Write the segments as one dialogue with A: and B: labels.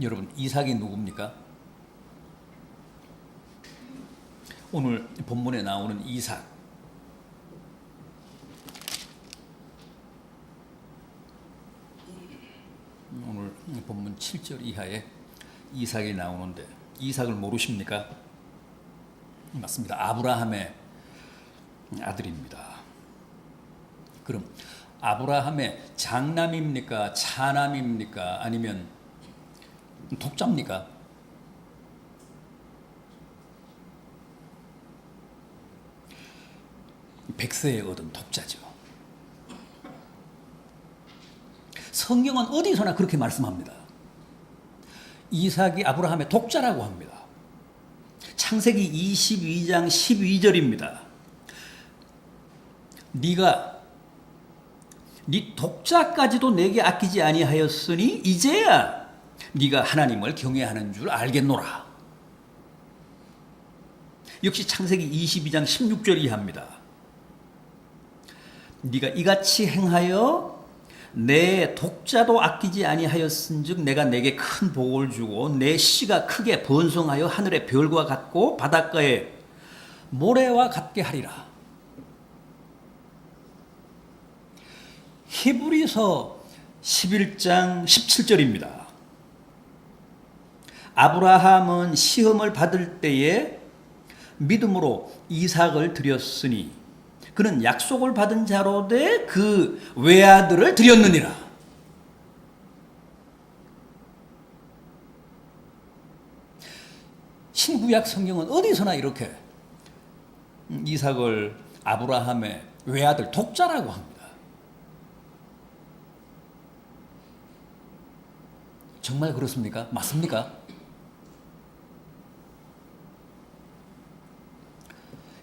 A: 여러분, 이삭이 누굽니까? 오늘 본문에 나오는 이삭, 오늘 본문 7절 이하에 이삭이 나오는데 이삭을 모르십니까? 맞습니다. 아브라함의 아들입니다. 그럼 아브라함의 장남입니까? 차남입니까? 아니면 독자입니까? 백세에 얻은 독자죠. 성경은 어디서나 그렇게 말씀합니다. 이삭이 아브라함의 독자라고 합니다. 창세기 22장 12절입니다. 네가 네 독자까지도 내게 아끼지 아니하였으니 이제야 네가 하나님을 경외하는 줄 알겠노라. 역시 창세기 22장 16절 이하입니다. 네가 이같이 행하여 내 독자도 아끼지 아니하였은즉 내가 내게 큰 복을 주고 내 씨가 크게 번성하여 하늘의 별과 같고 바닷가의 모래와 같게 하리라. 히브리서 11장 17절입니다. 아브라함은 시험을 받을 때에 믿음으로 이삭을 드렸으니 그는 약속을 받은 자로 돼 그 외아들을 드렸느니라. 신구약 성경은 어디서나 이렇게 이삭을 아브라함의 외아들 독자라고 합니다. 정말 그렇습니까? 맞습니까?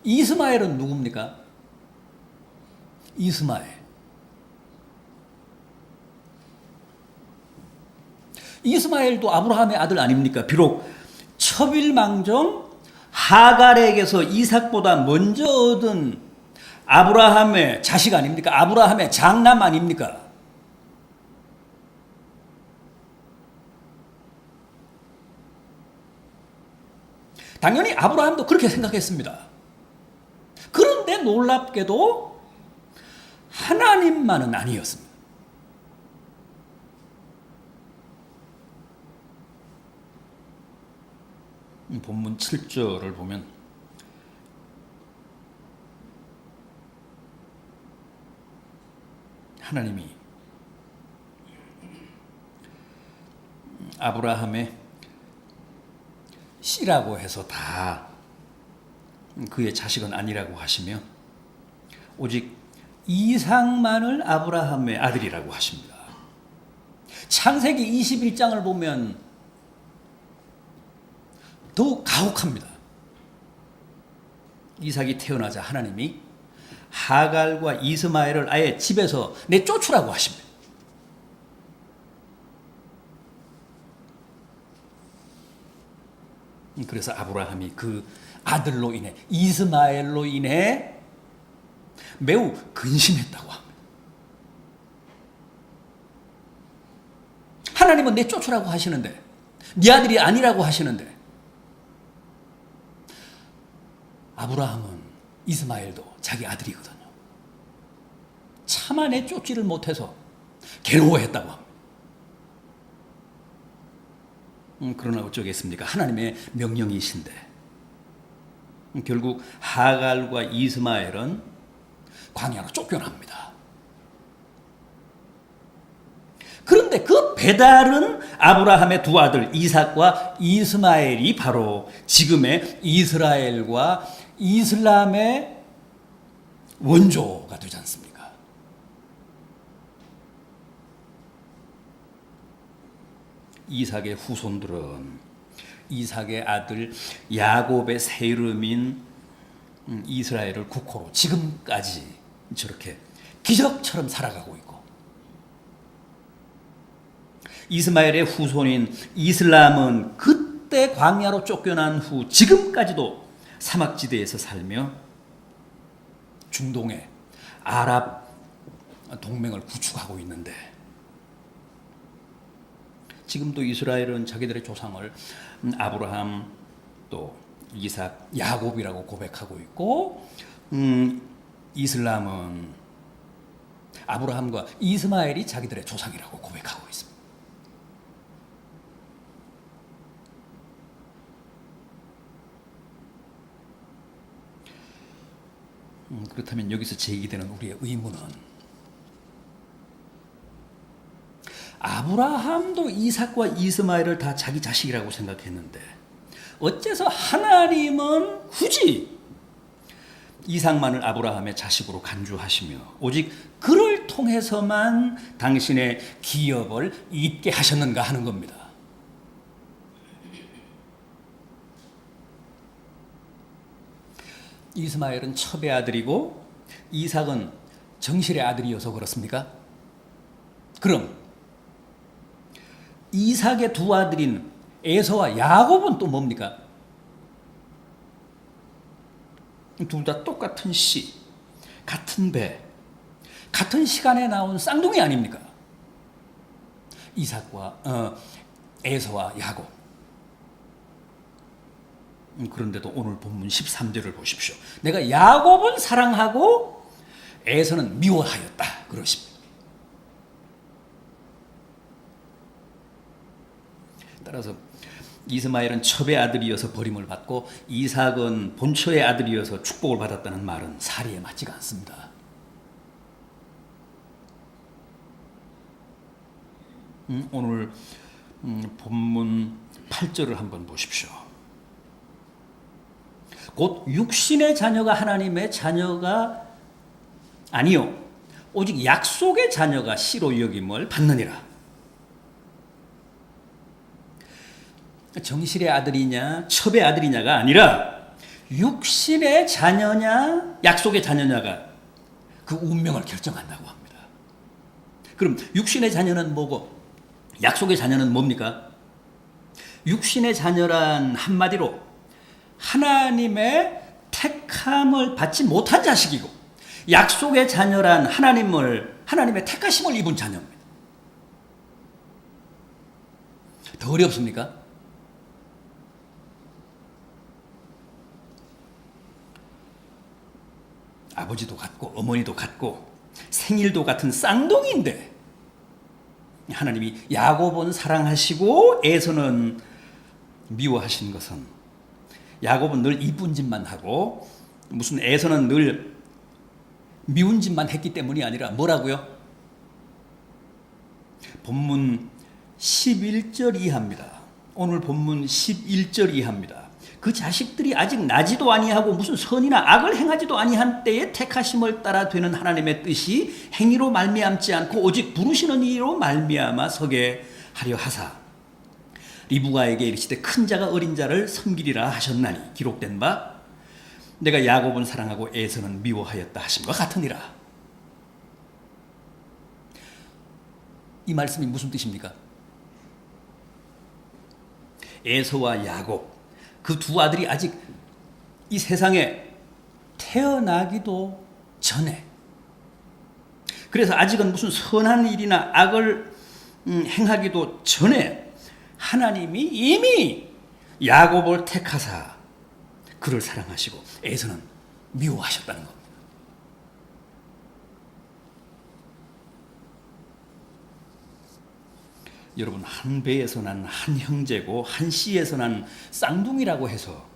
A: 이스마엘은 누굽니까? 이스마엘도 아브라함의 아들 아닙니까? 비록 첩일망정 하갈에게서 이삭보다 먼저 얻은 아브라함의 자식 아닙니까? 아브라함의 장남 아닙니까? 당연히 아브라함도 그렇게 생각했습니다. 그런데 놀랍게도 하나님만은 아니었습니다. 본문 7절을 보면 하나님이 아브라함의 씨라고 해서 다 그의 자식은 아니라고 하시며 오직 이삭만을 아브라함의 아들이라고 하십니다. 창세기 21장을 보면 더욱 가혹합니다. 이삭이 태어나자 하나님이 하갈과 이스마엘을 아예 집에서 내쫓으라고 하십니다. 그래서 아브라함이 그 아들로 인해 이스마엘로 인해 매우 근심했다고 합니다. 하나님은 내쫓으라고 하시는데 네 아들이 아니라고 하시는데 아브라함은 이스마엘도 자기 아들이거든요. 차마 내쫓지를 못해서 괴로워했다고 합니다. 그러나 어쩌겠습니까? 하나님의 명령이신데 결국 하갈과 이스마엘은 광야로 쫓겨납니다. 그런데 그 배달은 아브라함의 두 아들 이삭과 이스마엘이 바로 지금의 이스라엘과 이슬람의 원조가 되지 않습니까? 이삭의 후손들은 이삭의 아들 야곱의 새 이름인 이스라엘을 국호로 지금까지 저렇게 기적처럼 살아가고 있고 이스마엘의 후손인 이슬람은 그때 광야로 쫓겨난 후 지금까지도 사막지대에서 살며 중동의 아랍 동맹을 구축하고 있는데 지금도 이스라엘은 자기들의 조상을 아브라함, 또 이삭, 야곱이라고 고백하고 있고, 이슬람은 아브라함과 이스마엘이 자기들의 조상이라고 고백하고 있습니다. 그렇다면 여기서 제기되는 우리의 의문은, 아브라함도 이삭과 이스마엘을 다 자기 자식이라고 생각했는데 어째서 하나님은 굳이 이삭만을 아브라함의 자식으로 간주하시며 오직 그를 통해서만 당신의 기업을 잇게 하셨는가 하는 겁니다. 이스마엘은 첩의 아들이고 이삭은 정실의 아들이어서 그렇습니까? 그럼 이삭의 두 아들인 에서와 야곱은 또 뭡니까? 둘 다 똑같은 씨, 같은 배, 같은 시간에 나온 쌍둥이 아닙니까? 이삭과 에서와 야곱. 그런데도 오늘 본문 13절을 보십시오. 내가 야곱은 사랑하고 에서는 미워하였다 그러십니다. 따라서 이스마엘은 첩의 아들이어서 버림을 받고 이삭은 본처의 아들이어서 축복을 받았다는 말은 사리에 맞지가 않습니다. 오늘 본문 8절을 한번 보십시오. 곧 육신의 자녀가 하나님의 자녀가 아니요 오직 약속의 자녀가 씨로 여김을 받느니라. 정실의 아들이냐 첩의 아들이냐가 아니라 육신의 자녀냐 약속의 자녀냐가 그 운명을 결정한다고 합니다. 그럼 육신의 자녀는 뭐고 약속의 자녀는 뭡니까? 육신의 자녀란 한마디로 하나님의 택함을 받지 못한 자식이고, 약속의 자녀란 하나님의 택하심을 입은 자녀입니다. 더 어렵습니까? 아버지도 같고 어머니도 같고 생일도 같은 쌍둥이인데 하나님이 야곱은 사랑하시고 에서는 미워하신 것은, 야곱은 늘 이쁜 짓만 하고 무슨 에서는 늘 미운 짓만 했기 때문이 아니라 뭐라고요? 본문 11절 이하입니다. 오늘 본문 11절 이하입니다. 그 자식들이 아직 나지도 아니하고 무슨 선이나 악을 행하지도 아니한 때에 택하심을 따라 되는 하나님의 뜻이 행위로 말미암지 않고 오직 부르시는 이로 말미암아 서게 하려 하사 리브가에게 이르시되 큰 자가 어린 자를 섬기리라 하셨나니 기록된 바 내가 야곱은 사랑하고 에서는 미워하였다 하심과 같으니라. 이 말씀이 무슨 뜻입니까? 에서와 야곱 그 두 아들이 아직 이 세상에 태어나기도 전에, 그래서 아직은 무슨 선한 일이나 악을 행하기도 전에 하나님이 이미 야곱을 택하사 그를 사랑하시고 에서는 미워하셨다는 겁니다. 여러분, 한 배에서 난 한 형제고 한 씨에서 난 쌍둥이라고 해서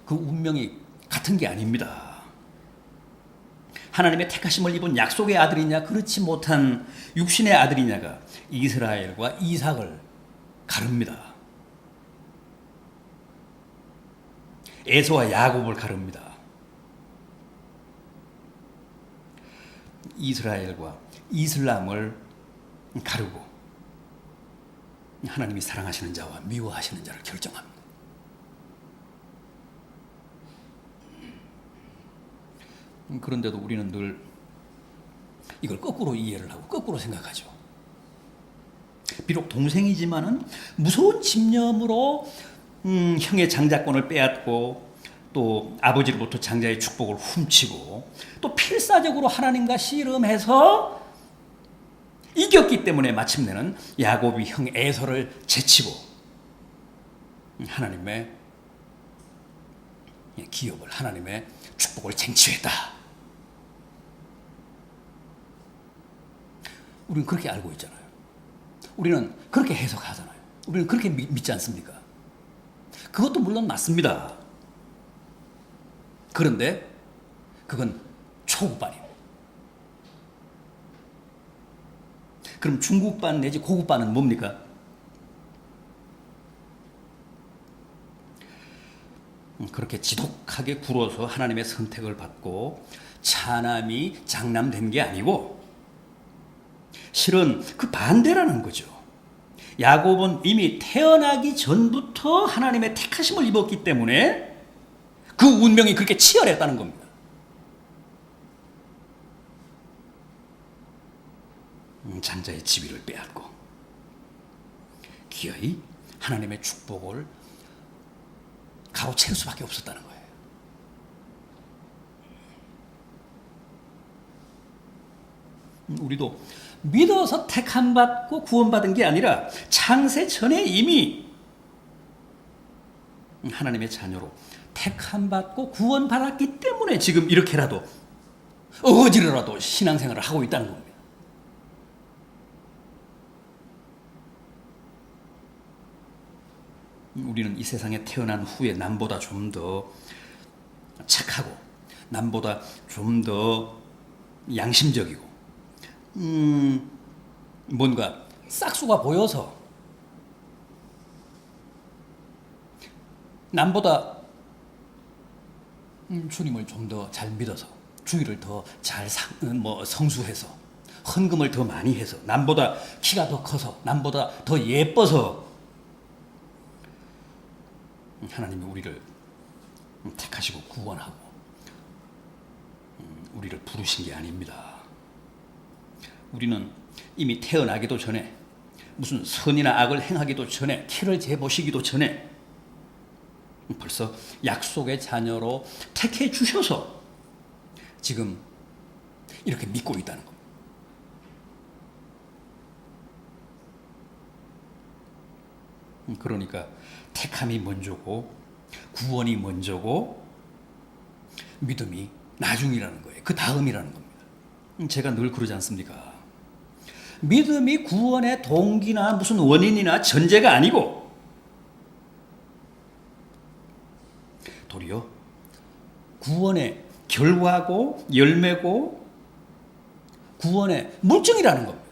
A: 그 운명이 같은 게 아닙니다. 하나님의 택하심을 입은 약속의 아들이냐 그렇지 못한 육신의 아들이냐가 이스라엘과 이삭을 가릅니다. 에서와 야곱을 가릅니다. 이스라엘과 이슬람을 가르고 하나님이 사랑하시는 자와 미워하시는 자를 결정합니다. 그런데도 우리는 늘 이걸 거꾸로 이해를 하고 거꾸로 생각하죠. 비록 동생이지만은 무서운 집념으로 형의 장자권을 빼앗고 또 아버지로부터 장자의 축복을 훔치고 또 필사적으로 하나님과 씨름해서 이겼기 때문에 마침내는 야곱이 형 에서를 제치고 하나님의 기업을, 하나님의 축복을 쟁취했다. 우리는 그렇게 알고 있잖아요. 우리는 그렇게 해석하잖아요. 우리는 그렇게 믿지 않습니까? 그것도 물론 맞습니다. 그런데 그건 초급반이에요. 그럼 중급반 내지 고급반은 뭡니까? 그렇게 지독하게 굴어서 하나님의 선택을 받고 차남이 장남된 게 아니고 실은 그 반대라는 거죠. 야곱은 이미 태어나기 전부터 하나님의 택하심을 입었기 때문에 그 운명이 그렇게 치열했다는 겁니다. 장자의 지위를 빼앗고 기어이 하나님의 축복을 가로챌 수밖에 없었다는 거예요. 우리도 믿어서 택함받고 구원받은 게 아니라 창세 전에 이미 하나님의 자녀로 택함받고 구원받았기 때문에 지금 이렇게라도 어지러라도 신앙생활을 하고 있다는 겁니다. 우리는 이 세상에 태어난 후에 남보다 좀 더 착하고 남보다 좀 더 양심적이고 뭔가 싹수가 보여서 남보다 주님을 좀 더 잘 믿어서 주의를 더 잘 성수해서 헌금을 더 많이 해서 남보다 키가 더 커서 남보다 더 예뻐서 하나님이 우리를 택하시고 구원하고 우리를 부르신 게 아닙니다. 우리는 이미 태어나기도 전에 무슨 선이나 악을 행하기도 전에 키를 재보시기도 전에 벌써 약속의 자녀로 택해 주셔서 지금 이렇게 믿고 있다는 겁니다. 그러니까 택함이 먼저고 구원이 먼저고 믿음이 나중이라는 거예요. 그 다음이라는 겁니다. 제가 늘 그러지 않습니까? 믿음이 구원의 동기나 무슨 원인이나 전제가 아니고 도리어 구원의 결과고 열매고 구원의 물증이라는 겁니다.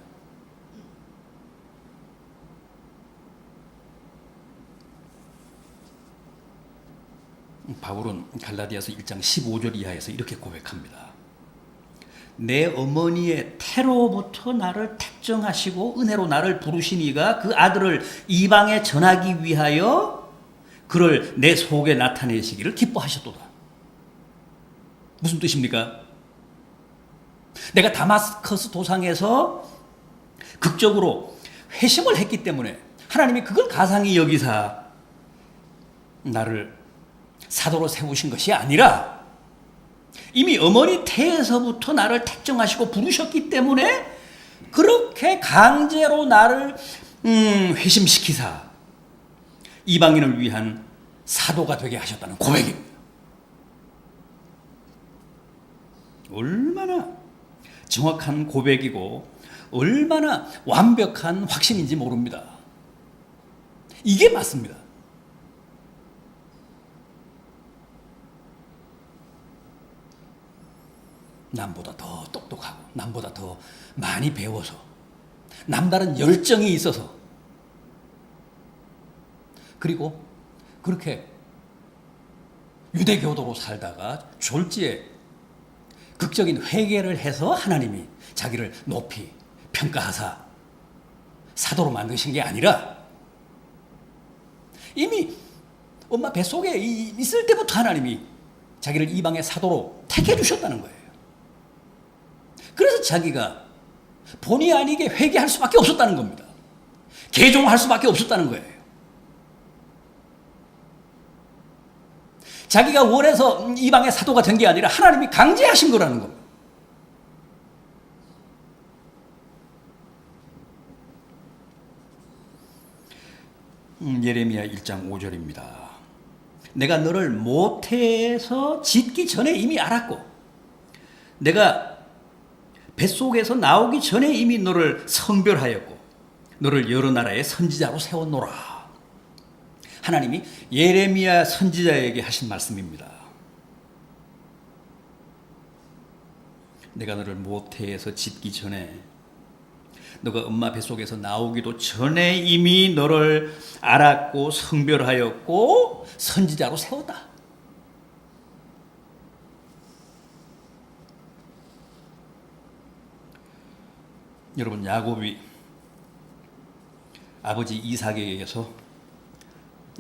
A: 바울은 갈라디아서 1장 15절 이하에서 이렇게 고백합니다. 내 어머니의 태로부터 나를 택정하시고 은혜로 나를 부르신 이가 그 아들을 이방에 전하기 위하여 그를 내 속에 나타내시기를 기뻐하셨도다. 무슨 뜻입니까? 내가 다마스커스 도상에서 극적으로 회심을 했기 때문에 하나님이 그걸 가상히 여기사 나를 사도로 세우신 것이 아니라 이미 어머니 태에서부터 나를 택정하시고 부르셨기 때문에 그렇게 강제로 나를 회심시키사 이방인을 위한 사도가 되게 하셨다는 고백입니다. 얼마나 정확한 고백이고 얼마나 완벽한 확신인지 모릅니다. 이게 맞습니다. 남보다 더 똑똑하고 남보다 더 많이 배워서 남다른 열정이 있어서 그리고 그렇게 유대교도로 살다가 졸지에 극적인 회개를 해서 하나님이 자기를 높이 평가하사 사도로 만드신 게 아니라 이미 엄마 뱃속에 있을 때부터 하나님이 자기를 이방의 사도로 택해 주셨다는 거예요. 그래서 자기가 본의 아니게 회개할 수밖에 없었다는 겁니다. 개종할 수밖에 없었다는 거예요. 자기가 원해서 이방의 사도가 된 게 아니라 하나님이 강제하신 거라는 겁니다. 예레미야 1장 5절입니다. 내가 너를 모태에서 짓기 전에 이미 알았고 내가 뱃속에서 나오기 전에 이미 너를 성별하였고 너를 여러 나라의 선지자로 세웠노라. 하나님이 예레미야 선지자에게 하신 말씀입니다. 내가 너를 모태에서 짓기 전에 너가 엄마 뱃속에서 나오기도 전에 이미 너를 알았고 성별하였고 선지자로 세웠다. 여러분, 야곱이 아버지 이삭에게서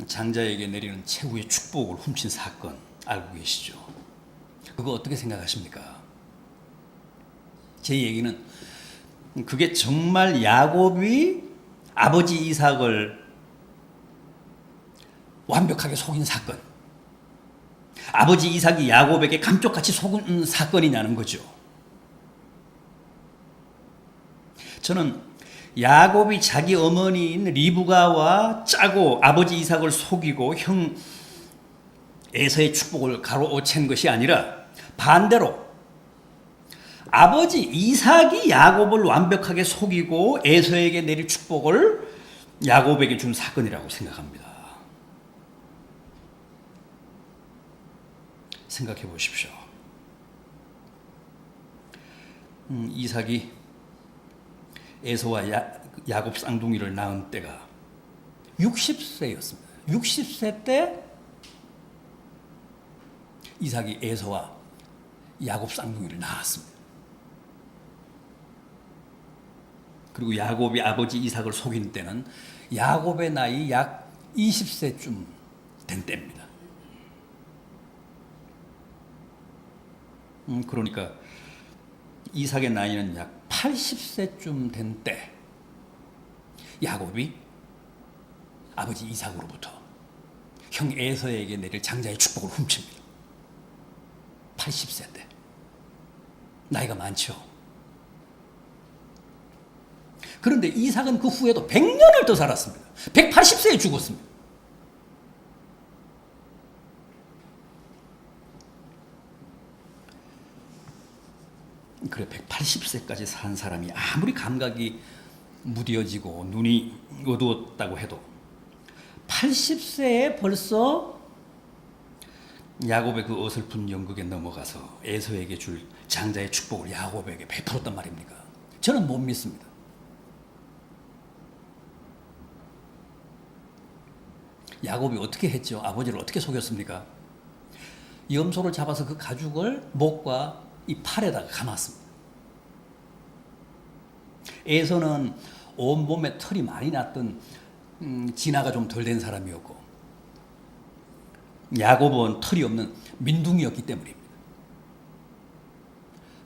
A: 장자에게 내리는 최후의 축복을 훔친 사건 알고 계시죠? 그거 어떻게 생각하십니까? 제 얘기는 그게 정말 야곱이 아버지 이삭을 완벽하게 속인 사건, 아버지 이삭이 야곱에게 감쪽같이 속은 사건이냐는 거죠. 저는 야곱이 자기 어머니인 리브가와 짜고 아버지 이삭을 속이고 형 에서의 축복을 가로챈 것이 아니라 반대로 아버지 이삭이 야곱을 완벽하게 속이고 에서에게 내릴 축복을 야곱에게 준 사건이라고 생각합니다. 생각해 보십시오. 이삭이 에서와 야곱 쌍둥이를 낳은 때가 60세였습니다. 60세 때 이삭이 에서와 야곱 쌍둥이를 낳았습니다. 그리고 야곱이 아버지 이삭을 속인 때는 야곱의 나이 약 20세쯤 된 때입니다. 그러니까 이삭의 나이는 약 80세쯤 된 때 야곱이 아버지 이삭으로부터 형 에서에게 내릴 장자의 축복을 훔칩니다. 80세 때. 나이가 많죠. 그런데 이삭은 그 후에도 100년을 더 살았습니다. 180세에 죽었습니다. 그래, 180세까지 산 사람이 아무리 감각이 무뎌지고 눈이 어두웠다고 해도 80세에 벌써 야곱의 그 어설픈 연극에 넘어가서 에서에게 줄 장자의 축복을 야곱에게 베풀었단 말입니까? 저는 못 믿습니다. 야곱이 어떻게 했죠? 아버지를 어떻게 속였습니까? 염소를 잡아서 그 가죽을 목과 이 팔에다가 감았습니다. 에서는 온몸에 털이 많이 났던 진화가 좀 덜 된 사람이었고 야곱은 털이 없는 민둥이였기 때문입니다.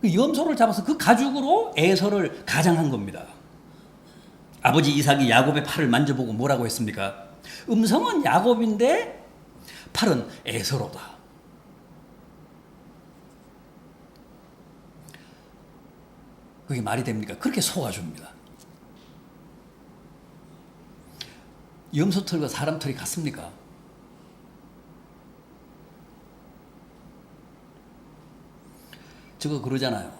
A: 그 염소를 잡아서 그 가죽으로 에서를 가장한 겁니다. 아버지 이삭이 야곱의 팔을 만져보고 뭐라고 했습니까? 음성은 야곱인데 팔은 에서로다. 그게 말이 됩니까? 그렇게 속아줍니다. 염소털과 사람 털이 같습니까? 저거 그러잖아요.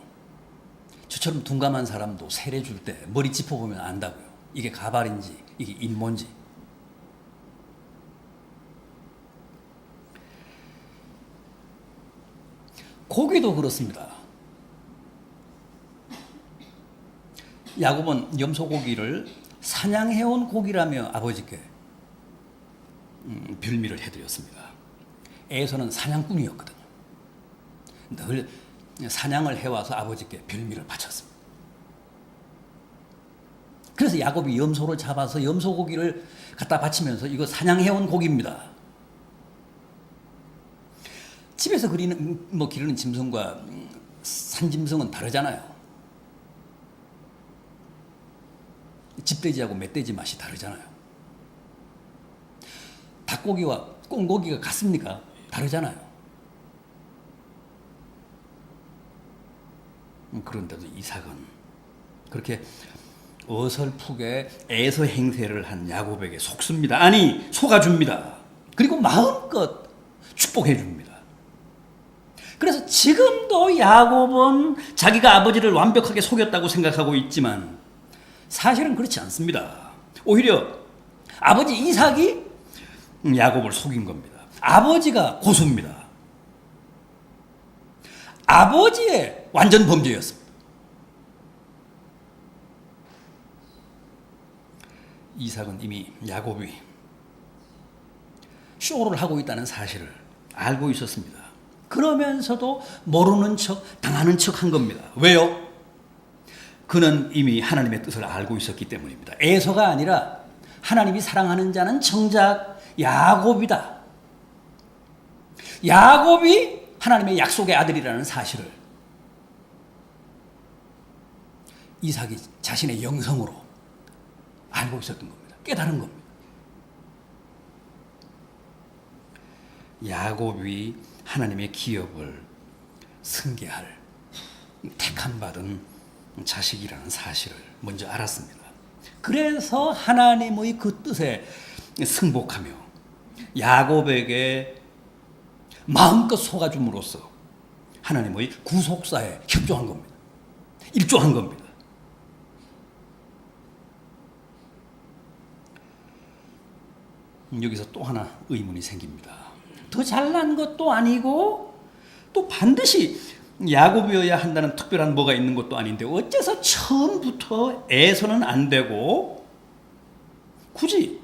A: 저처럼 둔감한 사람도 세례 줄 때 머리 짚어보면 안다고요. 이게 가발인지 이게 인모인지. 고기도 그렇습니다. 야곱은 염소고기를 사냥해온 고기라며 아버지께 별미를 해드렸습니다. 에서는 사냥꾼이었거든요. 늘 사냥을 해와서 아버지께 별미를 바쳤습니다. 그래서 야곱이 염소를 잡아서 염소고기를 갖다 바치면서 이거 사냥해온 고기입니다. 집에서 기르는 짐승과 산짐승은 다르잖아요. 집돼지하고 멧돼지 맛이 다르잖아요. 닭고기와 꽁고기가 같습니까? 다르잖아요. 그런데도 이삭은 그렇게 어설프게 에서 행세를 한 야곱에게 속습니다. 아니, 속아줍니다. 그리고 마음껏 축복해줍니다. 그래서 지금도 야곱은 자기가 아버지를 완벽하게 속였다고 생각하고 있지만 사실은 그렇지 않습니다. 오히려 아버지 이삭이 야곱을 속인 겁니다. 아버지가 고수입니다. 아버지의 완전 범죄였습니다. 이삭은 이미 야곱이 쇼를 하고 있다는 사실을 알고 있었습니다. 그러면서도 모르는 척, 당하는 척 한 겁니다. 왜요? 그는 이미 하나님의 뜻을 알고 있었기 때문입니다. 에서가 아니라 하나님이 사랑하는 자는 정작 야곱이다. 야곱이 하나님의 약속의 아들이라는 사실을 이삭이 자신의 영성으로 알고 있었던 겁니다. 깨달은 겁니다. 야곱이 하나님의 기업을 승계할 택함받은 자식이라는 사실을 먼저 알았습니다. 그래서 하나님의 그 뜻에 승복하며 야곱에게 마음껏 속아줌으로써 하나님의 구속사에 협조한 겁니다. 일조한 겁니다. 여기서 또 하나 의문이 생깁니다. 더 잘난 것도 아니고 또 반드시 야곱이어야 한다는 특별한 뭐가 있는 것도 아닌데 어째서 처음부터 에서는 안 되고 굳이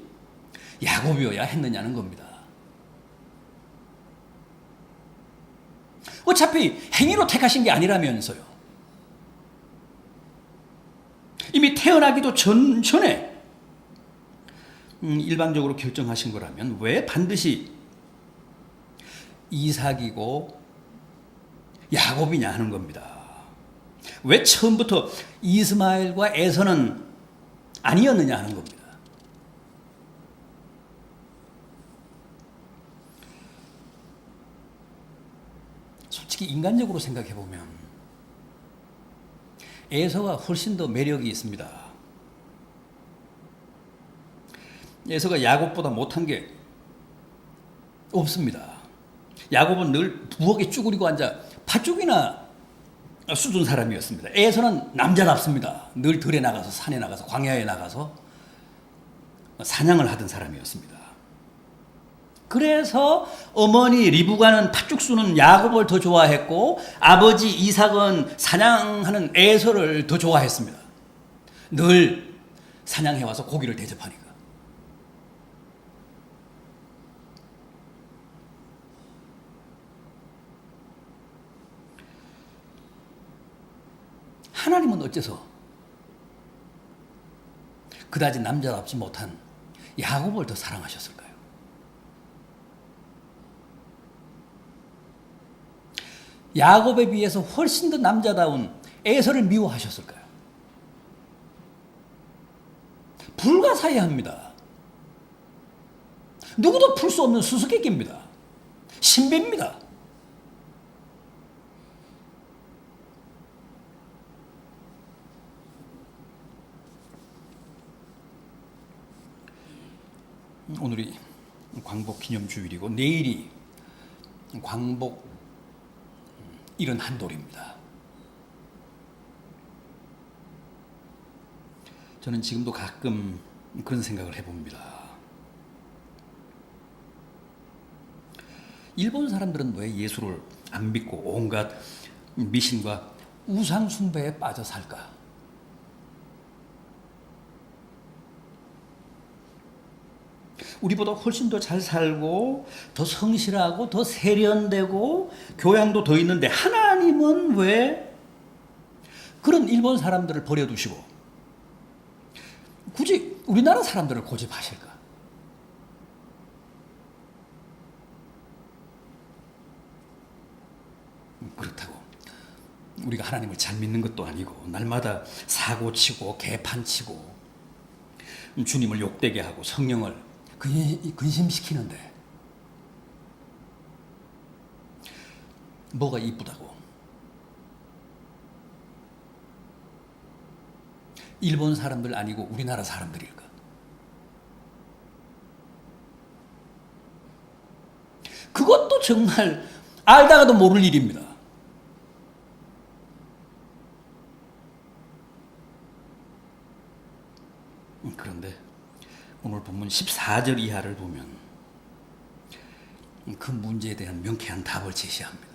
A: 야곱이어야 했느냐는 겁니다. 어차피 행위로 택하신 게 아니라면서요. 이미 태어나기도 전에 일방적으로 결정하신 거라면 왜 반드시 이삭이고 야곱이냐 하는 겁니다. 왜 처음부터 이스마엘과 에서는 아니었느냐 하는 겁니다. 솔직히 인간적으로 생각해 보면 에서가 훨씬 더 매력이 있습니다. 에서가 야곱보다 못한 게 없습니다. 야곱은 늘 부엌에 쭈그리고 앉아 팥죽이나 쑤준 사람이었습니다. 에서는 남자답습니다. 늘 들에 나가서 산에 나가서 광야에 나가서 사냥을 하던 사람이었습니다. 그래서 어머니 리브가는 팥죽 쑤는 야곱을 더 좋아했고 아버지 이삭은 사냥하는 에서를 더 좋아했습니다. 늘 사냥해와서 고기를 대접하니까. 하나님은 어째서 그다지 남자답지 못한 야곱을 더 사랑하셨을까요? 야곱에 비해서 훨씬 더 남자다운 에서를 미워하셨을까요? 불가사의합니다. 누구도 풀 수 없는 수수께끼입니다. 신비입니다. 오늘이 광복 기념주일이고 내일이 광복 71돌입니다. 저는 지금도 가끔 그런 생각을 해봅니다. 일본 사람들은 왜 예수를 안 믿고 온갖 미신과 우상 숭배에 빠져 살까? 우리보다 훨씬 더 잘 살고 더 성실하고 더 세련되고 교양도 더 있는데 하나님은 왜 그런 일본 사람들을 버려두시고 굳이 우리나라 사람들을 고집하실까? 그렇다고 우리가 하나님을 잘 믿는 것도 아니고 날마다 사고치고 개판치고 주님을 욕되게 하고 성령을 근심시키는데 뭐가 이쁘다고? 일본 사람들 아니고 우리나라 사람들일까? 그것도 정말 알다가도 모를 일입니다. 그런데 오늘 본문 14절 이하를 보면 그 문제에 대한 명쾌한 답을 제시합니다.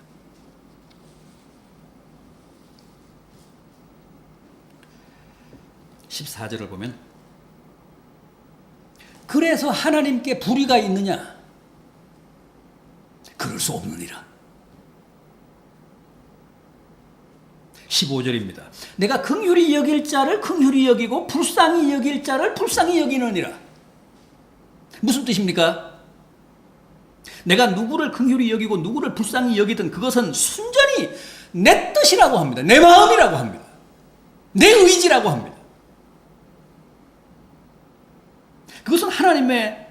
A: 14절을 보면 그래서 하나님께 불의가 있느냐? 그럴 수 없느니라. 15절입니다. 내가 긍휼히 여길 자를 긍휼히 여기고 불쌍히 여길 자를 불쌍히 여기느니라. 무슨 뜻입니까? 내가 누구를 긍휼히 여기고 누구를 불쌍히 여기든 그것은 순전히 내 뜻이라고 합니다. 내 마음이라고 합니다. 내 의지라고 합니다. 그것은 하나님의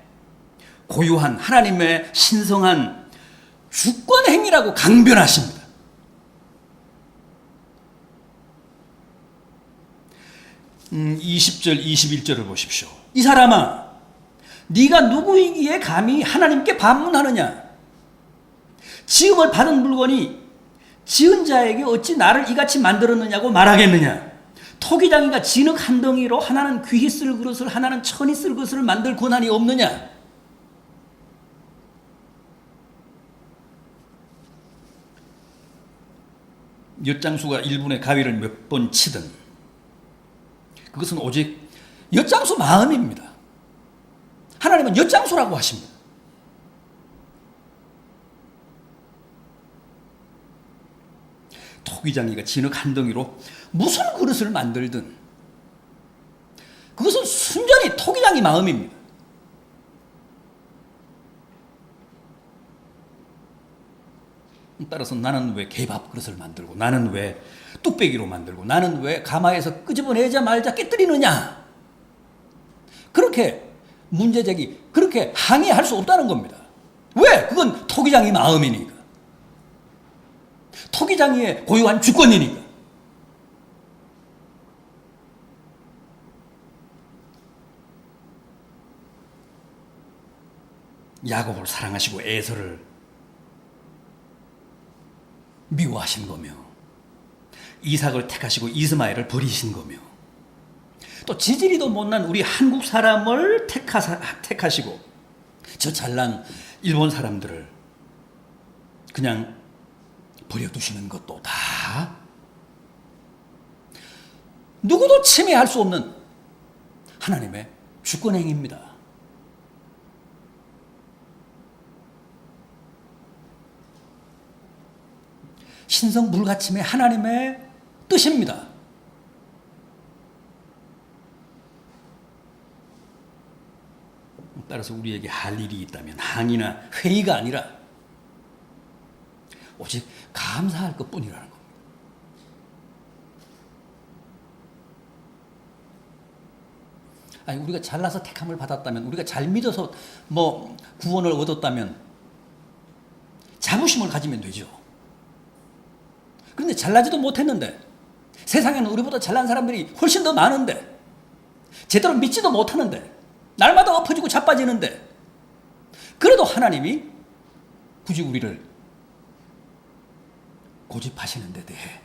A: 고유한, 하나님의 신성한 주권 행위라고 강변하십니다. 음, 20절, 21절을 보십시오. 이 사람아, 네가 누구이기에 감히 하나님께 반문하느냐? 지음을 받은 물건이 지은 자에게 어찌 나를 이같이 만들었느냐고 말하겠느냐? 토기장이가 진흙 한 덩이로 하나는 귀히 쓸 그릇을 하나는 천히 쓸 그릇을 만들 권한이 없느냐? 엿장수가 1분의 가위를 몇 번 치든 그것은 오직 엿장수 마음입니다. 하나님은 엿장수라고 하십니다. 토기장이가 진흙 한 덩이로 무슨 그릇을 만들든 그것은 순전히 토기장이 마음입니다. 따라서 나는 왜 개밥 그릇을 만들고 나는 왜 뚝배기로 만들고 나는 왜 가마에서 끄집어내자 말자 깨뜨리느냐? 그렇게 문제제기, 그렇게 항의할 수 없다는 겁니다. 왜? 그건 토기장이 마음이니까. 토기장이의 고유한 주권이니까. 야곱을 사랑하시고 에서를 미워하신 거며 이삭을 택하시고 이스마엘을 버리신 거며 또 지지리도 못난 우리 한국 사람을 택하시고 저 잘난 일본 사람들을 그냥 버려두시는 것도 다 누구도 침해할 수 없는 하나님의 주권행위입니다. 신성 불가침의 하나님의 뜻입니다. 따라서 우리에게 할 일이 있다면 항의나 회의가 아니라 오직 감사할 것뿐이라는 겁니다. 아니 우리가 잘나서 택함을 받았다면 우리가 잘 믿어서 뭐 구원을 얻었다면 자부심을 가지면 되죠. 그런데 잘나지도 못했는데 세상에는 우리보다 잘난 사람들이 훨씬 더 많은데 제대로 믿지도 못하는데 날마다 엎어지고 자빠지는데 그래도 하나님이 굳이 우리를 고집하시는 데 대해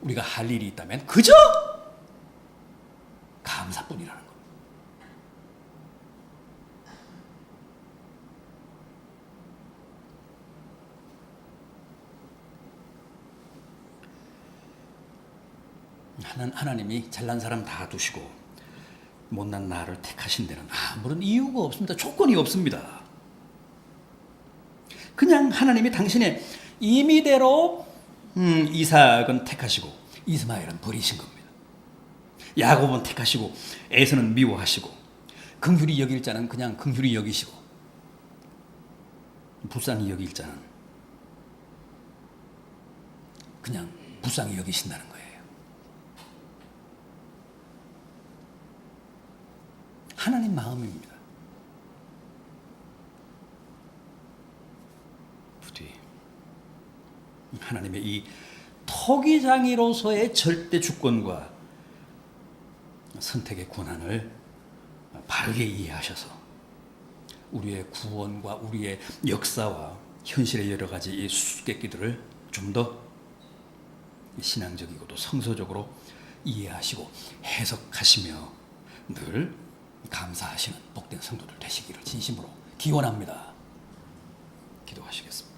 A: 우리가 할 일이 있다면 그저 감사뿐이라는 겁니다. 하나님이 잘난 사람 다 두시고 못난 나를 택하신 데는 아무런 이유가 없습니다. 조건이 없습니다. 그냥 하나님이 당신의 임의대로 이삭은 택하시고 이스마엘은 버리신 겁니다. 야곱은 택하시고 에서는 미워하시고 긍휼히 여길 자는 그냥 긍휼히 여기시고 불쌍히 여길 자는 그냥 불쌍히 여기신다는 거예요. 하나님 마음입니다. 부디 하나님의 이 토기장이로서의 절대 주권과 선택의 권한을 바르게 이해하셔서 우리의 구원과 우리의 역사와 현실의 여러 가지 이 수수께끼들을 좀 더 신앙적이고도 성서적으로 이해하시고 해석하시며 늘 감사하시는 복된 성도들 되시기를 진심으로 기원합니다. 기도하시겠습니다.